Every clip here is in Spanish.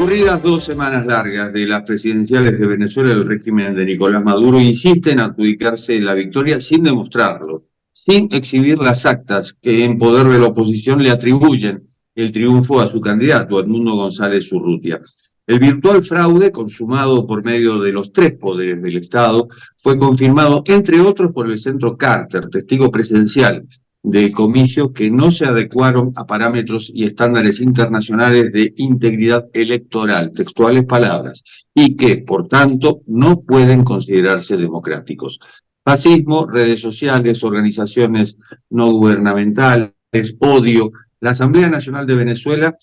Transcurridas 2 semanas largas de las presidenciales de Venezuela, el régimen de Nicolás Maduro insiste en adjudicarse la victoria sin demostrarlo, sin exhibir las actas que en poder de la oposición le atribuyen el triunfo a su candidato, Edmundo González Urrutia. El virtual fraude, consumado por medio de los tres poderes del Estado, fue confirmado, entre otros, por el Centro Carter, testigo presencial de comicios que no se adecuaron a parámetros y estándares internacionales de integridad electoral, textuales palabras, y que, por tanto, no pueden considerarse democráticos. Fascismo, redes sociales, organizaciones no gubernamentales, odio. La Asamblea Nacional de Venezuela,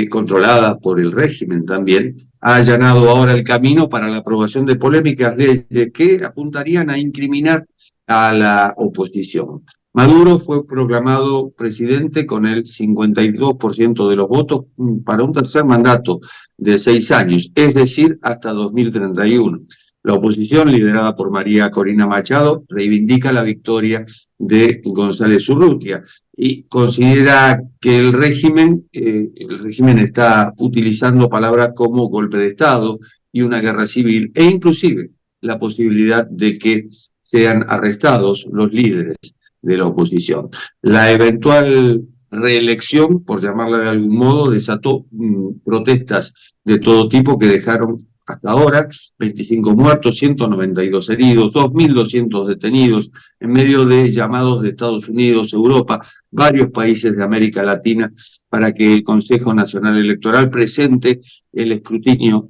controlada por el régimen también, ha allanado ahora el camino para la aprobación de polémicas leyes que apuntarían a incriminar a la oposición. Maduro fue proclamado presidente con el 52% de los votos para un tercer mandato de 6 años, es decir, hasta 2031. La oposición, liderada por María Corina Machado, reivindica la victoria de González Urrutia y considera que el régimen está utilizando palabras como golpe de Estado y una guerra civil, e inclusive la posibilidad de que sean arrestados los líderes de la oposición. La eventual reelección, por llamarla de algún modo, desató protestas de todo tipo que dejaron hasta ahora 25 muertos, 192 heridos, 2.200 detenidos, en medio de llamados de Estados Unidos, Europa, varios países de América Latina, para que el Consejo Nacional Electoral presente el escrutinio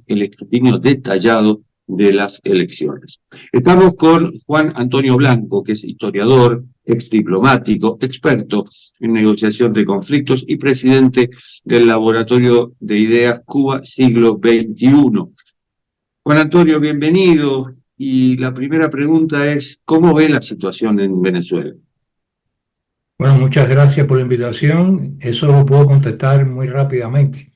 detallado de las elecciones. Estamos con Juan Antonio Blanco, que es historiador, exdiplomático, experto en negociación de conflictos y presidente del Laboratorio de Ideas Cuba Siglo XXI. Juan Antonio, bienvenido. Y la primera pregunta es, ¿cómo ve la situación en Venezuela? Bueno, muchas gracias por la invitación. Eso lo puedo contestar muy rápidamente.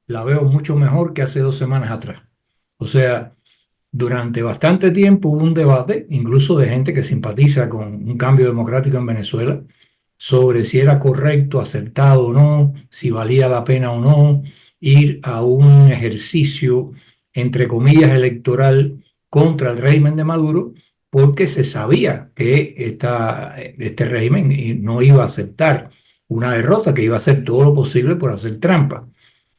La veo mucho mejor que hace 2 semanas atrás. O sea, durante bastante tiempo hubo un debate, incluso de gente que simpatiza con un cambio democrático en Venezuela, sobre si era correcto, aceptado o no, si valía la pena o no ir a un ejercicio, entre comillas, electoral contra el régimen de Maduro, porque se sabía que este régimen no iba a aceptar una derrota, que iba a hacer todo lo posible por hacer trampa.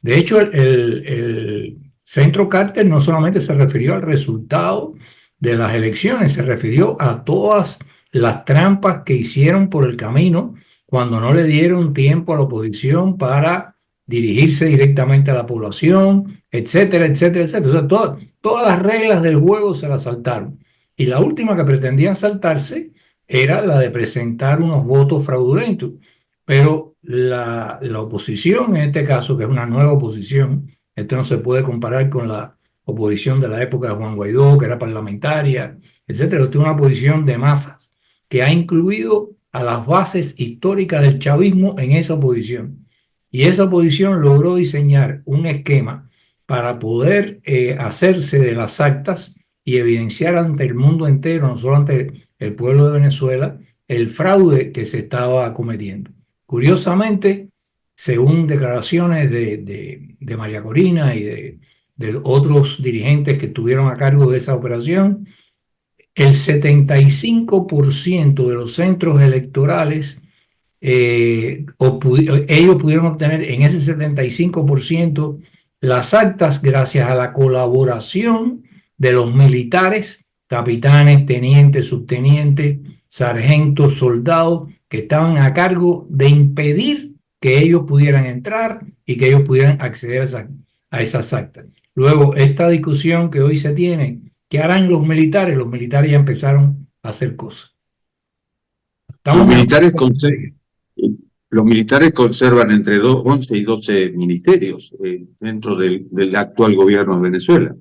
De hecho, el Centro Carter no solamente se refirió al resultado de las elecciones, se refirió a todas las trampas que hicieron por el camino cuando no le dieron tiempo a la oposición para dirigirse directamente a la población, etcétera, etcétera, etcétera. O sea, todas las reglas del juego se las saltaron. Y la última que pretendían saltarse era la de presentar unos votos fraudulentos. Pero la oposición, en este caso, que es una nueva oposición, esto no se puede comparar con la oposición de la época de Juan Guaidó, que era parlamentaria, etcétera. Esto es una oposición de masas que ha incluido a las bases históricas del chavismo en esa oposición. Y esa oposición logró diseñar un esquema para poder hacerse de las actas y evidenciar ante el mundo entero, no solo ante el pueblo de Venezuela, el fraude que se estaba cometiendo. Curiosamente, según declaraciones de María Corina y de otros dirigentes que estuvieron a cargo de esa operación, el 75% de los centros electorales, ellos pudieron obtener en ese 75% las actas gracias a la colaboración de los militares, capitanes, tenientes, subtenientes, sargentos, soldados, que estaban a cargo de impedir que ellos pudieran entrar y que ellos pudieran acceder a esas actas. Luego, esta discusión que hoy se tiene, ¿qué harán los militares? Los militares ya empezaron a hacer cosas. Los militares conservan entre 11 y 12 ministerios dentro del actual gobierno de Venezuela.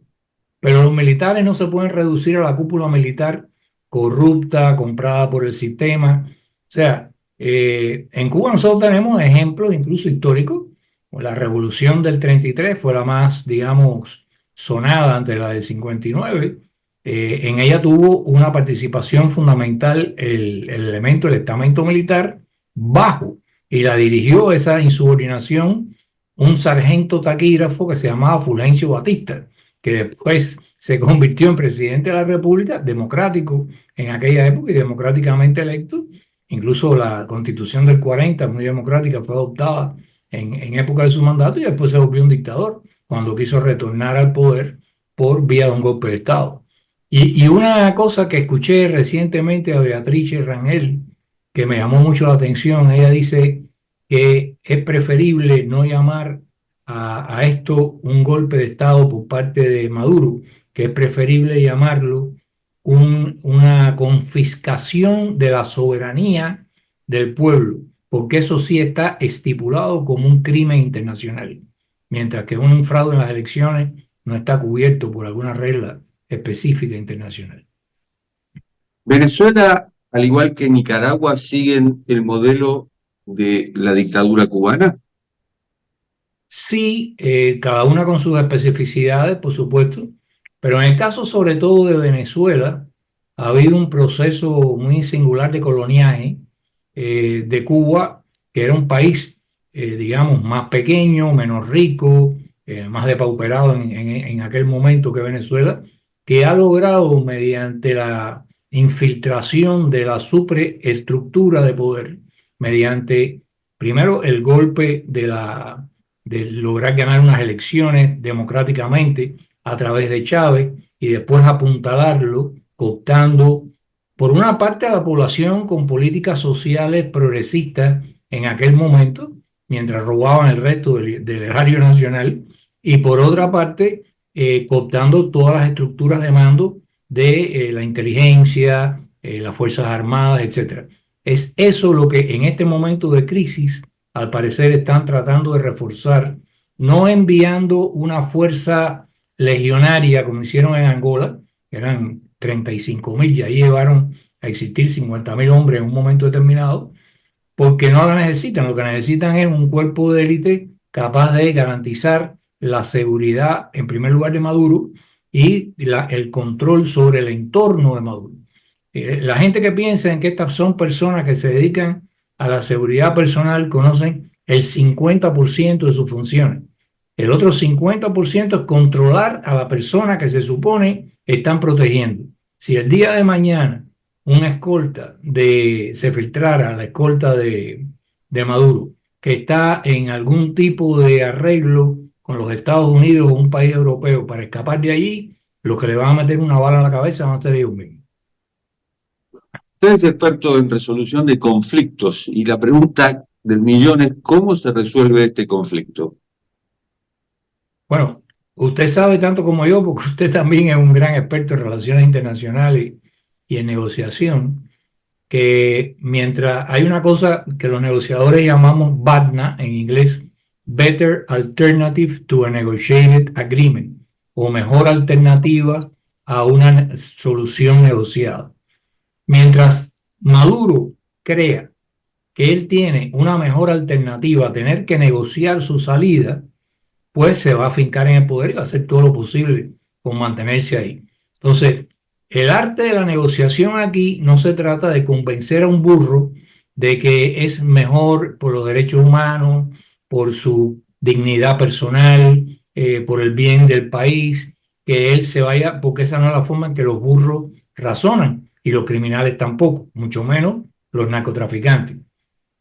Pero los militares no se pueden reducir a la cúpula militar corrupta, comprada por el sistema. O sea, en Cuba nosotros tenemos ejemplos incluso históricos. La revolución del 33 fue la más, digamos, sonada ante la del 59. En ella tuvo una participación fundamental el elemento, el estamento militar bajo, y la dirigió esa insubordinación un sargento taquígrafo que se llamaba Fulgencio Batista, que después se convirtió en presidente de la República, democrático en aquella época y democráticamente electo. Incluso la Constitución del 40, muy democrática, fue adoptada en época de su mandato y después se volvió un dictador cuando quiso retornar al poder por vía de un golpe de Estado. Y una cosa que escuché recientemente a Beatrice Rangel, que me llamó mucho la atención, ella dice que es preferible no llamar a esto un golpe de Estado por parte de Maduro, que es preferible llamarlo una confiscación de la soberanía del pueblo, porque eso sí está estipulado como un crimen internacional, mientras que un fraude en las elecciones no está cubierto por alguna regla específica internacional. Venezuela, al igual que Nicaragua, siguen el modelo de la dictadura cubana. Sí, cada una con sus especificidades, por supuesto, pero en el caso sobre todo de Venezuela, ha habido un proceso muy singular de coloniaje de Cuba, que era un país, digamos, más pequeño, menos rico, más depauperado en aquel momento que Venezuela, que ha logrado mediante la infiltración de la superestructura de poder, mediante primero el golpe de lograr ganar unas elecciones democráticamente a través de Chávez y después apuntalarlo, cooptando por una parte a la población con políticas sociales progresistas en aquel momento, mientras robaban el resto del erario nacional, y por otra parte cooptando todas las estructuras de mando de la inteligencia, las Fuerzas Armadas, etcétera. Es eso lo que en este momento de crisis al parecer están tratando de reforzar, no enviando una fuerza legionaria como hicieron en Angola, que eran 35.000, y ahí llevaron a existir 50.000 hombres en un momento determinado, porque no la necesitan, lo que necesitan es un cuerpo de élite capaz de garantizar la seguridad, en primer lugar, de Maduro y el control sobre el entorno de Maduro. La gente que piensa en que estas son personas que se dedican a la seguridad personal conocen el 50% de sus funciones. El otro 50% es controlar a la persona que se supone están protegiendo. Si el día de mañana una escolta se filtrara, la escolta de Maduro, que está en algún tipo de arreglo con los Estados Unidos o un país europeo para escapar de allí, los que le van a meter una bala en la cabeza van a ser ellos mismos. Usted es experto en resolución de conflictos y la pregunta del millón es ¿cómo se resuelve este conflicto? Bueno, usted sabe tanto como yo, porque usted también es un gran experto en relaciones internacionales y en negociación, que mientras hay una cosa que los negociadores llamamos BATNA en inglés, Better Alternative to a Negotiated Agreement, o mejor alternativa a una solución negociada. Mientras Maduro crea que él tiene una mejor alternativa a tener que negociar su salida, pues se va a fincar en el poder y va a hacer todo lo posible por mantenerse ahí. Entonces, el arte de la negociación aquí no se trata de convencer a un burro de que es mejor por los derechos humanos, por su dignidad personal, por el bien del país, que él se vaya, porque esa no es la forma en que los burros razonan y los criminales tampoco, mucho menos los narcotraficantes.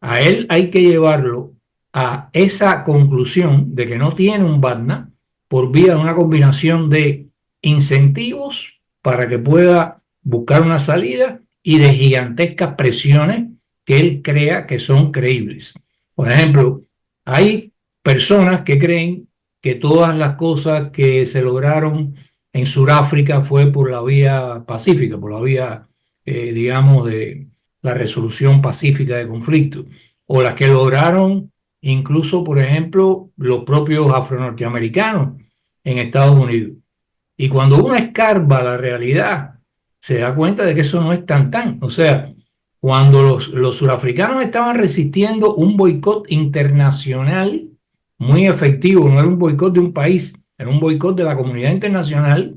A él hay que llevarlo a esa conclusión de que no tiene un BATNA por vía de una combinación de incentivos para que pueda buscar una salida y de gigantescas presiones que él crea que son creíbles. Por ejemplo, hay personas que creen que todas las cosas que se lograron en Sudáfrica fue por la vía pacífica, por la vía, digamos, de la resolución pacífica de conflictos, o las que lograron incluso, por ejemplo, los propios afronorteamericanos en Estados Unidos. Y cuando uno escarba la realidad, se da cuenta de que eso no es tan. O sea, cuando los surafricanos estaban resistiendo un boicot internacional muy efectivo, no era un boicot de un país, era un boicot de la comunidad internacional,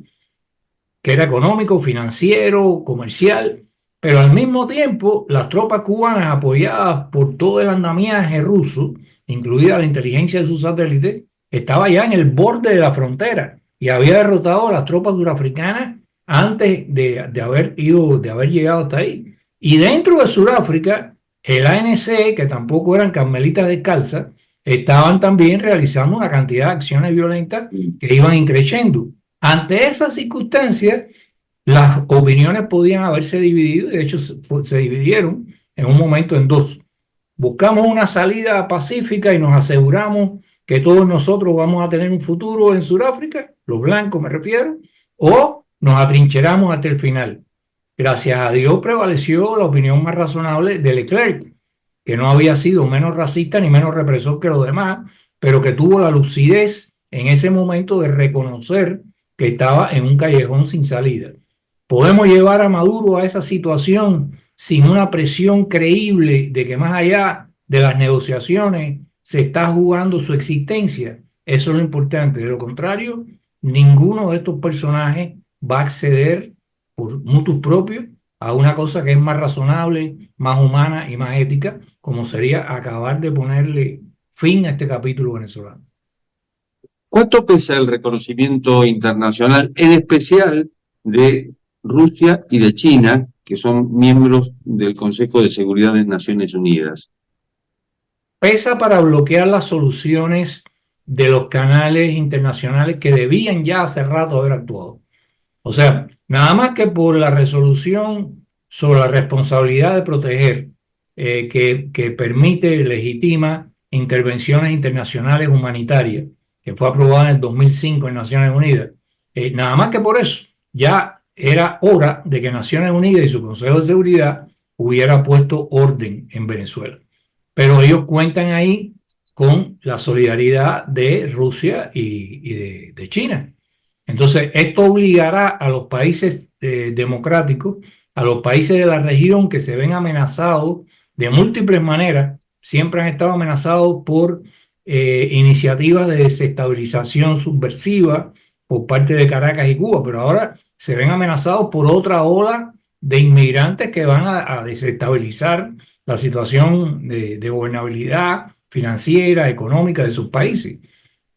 que era económico, financiero, comercial, pero al mismo tiempo las tropas cubanas apoyadas por todo el andamiaje ruso incluida la inteligencia de sus satélites, estaba ya en el borde de la frontera y había derrotado a las tropas surafricanas antes de haber llegado hasta ahí. Y dentro de Sudáfrica, el ANC, que tampoco eran carmelitas descalzas, estaban también realizando una cantidad de acciones violentas que iban increciendo. Ante esas circunstancias, las opiniones podían haberse dividido, y de hecho se dividieron en un momento en dos. Buscamos una salida pacífica y nos aseguramos que todos nosotros vamos a tener un futuro en Sudáfrica, los blancos me refiero, o nos atrincheramos hasta el final. Gracias a Dios prevaleció la opinión más razonable de Leclerc, que no había sido menos racista ni menos represor que los demás, pero que tuvo la lucidez en ese momento de reconocer que estaba en un callejón sin salida. ¿Podemos llevar a Maduro a esa situación sin una presión creíble de que más allá de las negociaciones se está jugando su existencia? Eso es lo importante. De lo contrario, ninguno de estos personajes va a acceder por mutuos propios a una cosa que es más razonable, más humana y más ética, como sería acabar de ponerle fin a este capítulo venezolano. ¿Cuánto pesa el reconocimiento internacional, en especial de Rusia y de China, que son miembros del Consejo de Seguridad de Naciones Unidas? Pesa para bloquear las soluciones de los canales internacionales que debían ya hace rato haber actuado. O sea, nada más que por la resolución sobre la responsabilidad de proteger, que permite, legitima intervenciones internacionales humanitarias, que fue aprobada en el 2005 en Naciones Unidas. Nada más que por eso, ya era hora de que Naciones Unidas y su Consejo de Seguridad hubiera puesto orden en Venezuela. Pero ellos cuentan ahí con la solidaridad de Rusia y de China. Entonces, esto obligará a los países democráticos, a los países de la región que se ven amenazados de múltiples maneras, siempre han estado amenazados por iniciativas de desestabilización subversiva por parte de Caracas y Cuba, pero ahora se ven amenazados por otra ola de inmigrantes que van a desestabilizar la situación de gobernabilidad financiera, económica de sus países.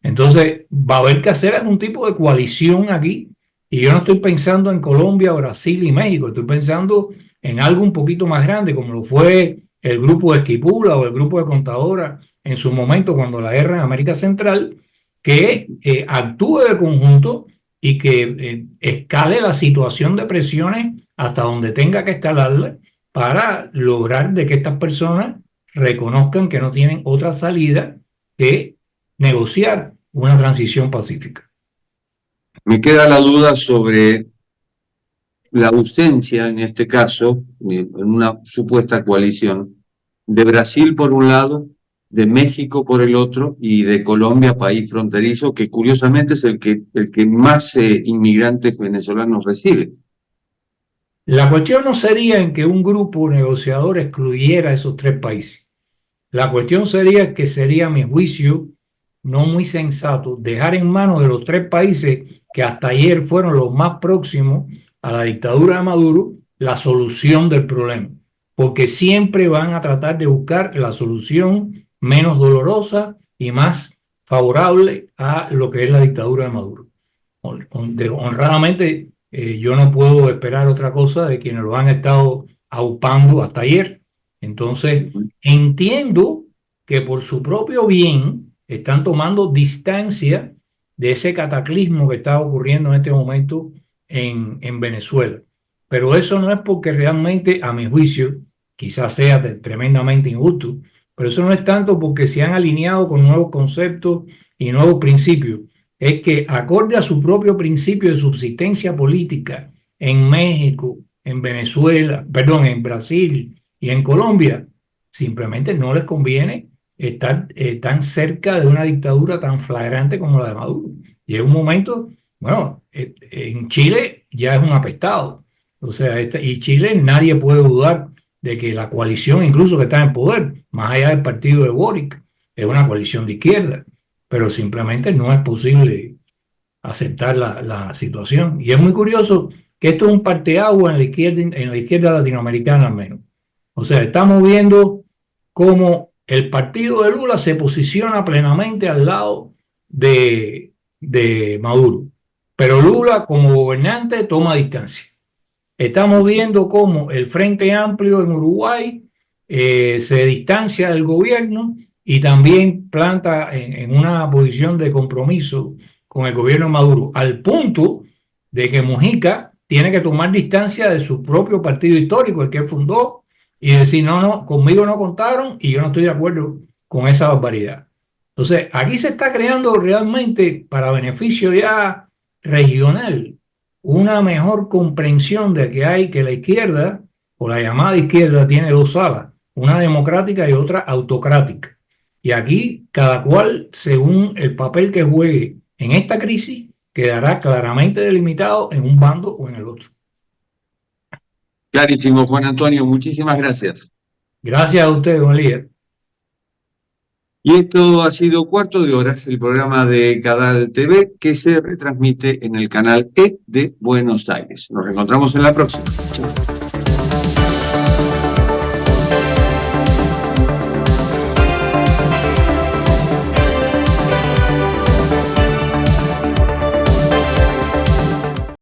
Entonces, va a haber que hacer algún tipo de coalición aquí. Y yo no estoy pensando en Colombia, Brasil y México. Estoy pensando en algo un poquito más grande, como lo fue el grupo de Esquipula o el grupo de Contadora en su momento, cuando la guerra en América Central, que actúe de conjunto y que escale la situación de presiones hasta donde tenga que escalarla para lograr de que estas personas reconozcan que no tienen otra salida que negociar una transición pacífica. Me queda la duda sobre la ausencia, en este caso, en una supuesta coalición, de Brasil por un lado, de México por el otro y de Colombia, país fronterizo, que curiosamente es el que más inmigrantes venezolanos recibe. La cuestión no sería en que un grupo negociador excluyera a esos tres países. La cuestión sería que sería, a mi juicio, no muy sensato dejar en manos de los tres países que hasta ayer fueron los más próximos a la dictadura de Maduro la solución del problema, porque siempre van a tratar de buscar la solución menos dolorosa y más favorable a lo que es la dictadura de Maduro. Honradamente, yo no puedo esperar otra cosa de quienes lo han estado aupando hasta ayer. Entonces, entiendo que por su propio bien están tomando distancia de ese cataclismo que está ocurriendo en este momento en Venezuela. Pero eso no es porque realmente, a mi juicio, quizás sea tremendamente injusto, pero eso no es tanto porque se han alineado con nuevos conceptos y nuevos principios. Es que acorde a su propio principio de subsistencia política en México, en Venezuela, perdón, en Brasil y en Colombia, simplemente no les conviene estar tan cerca de una dictadura tan flagrante como la de Maduro. Y en un momento, bueno, en Chile ya es un apestado. O sea, y Chile nadie puede dudar de que la coalición, incluso que está en poder, más allá del partido de Boric, es una coalición de izquierda, pero simplemente no es posible aceptar la situación. Y es muy curioso que esto es un parteaguas en la izquierda latinoamericana al menos. O sea, estamos viendo cómo el partido de Lula se posiciona plenamente al lado de Maduro, pero Lula como gobernante toma distancia. Estamos viendo cómo el Frente Amplio en Uruguay se distancia del gobierno y también planta en una posición de compromiso con el gobierno de Maduro, al punto de que Mujica tiene que tomar distancia de su propio partido histórico, el que él fundó, y decir, no, no, conmigo no contaron y yo no estoy de acuerdo con esa barbaridad. Entonces, aquí se está creando realmente, para beneficio ya regional, una mejor comprensión de que hay que la izquierda, o la llamada izquierda, tiene dos alas, una democrática y otra autocrática. Y aquí cada cual, según el papel que juegue en esta crisis, quedará claramente delimitado en un bando o en el otro. Clarísimo, Juan Antonio, muchísimas gracias. Gracias a usted, don Elías. Y esto ha sido Cuarto de Hora, el programa de Cadal TV que se retransmite en el canal E de Buenos Aires. Nos reencontramos en la próxima. Chao.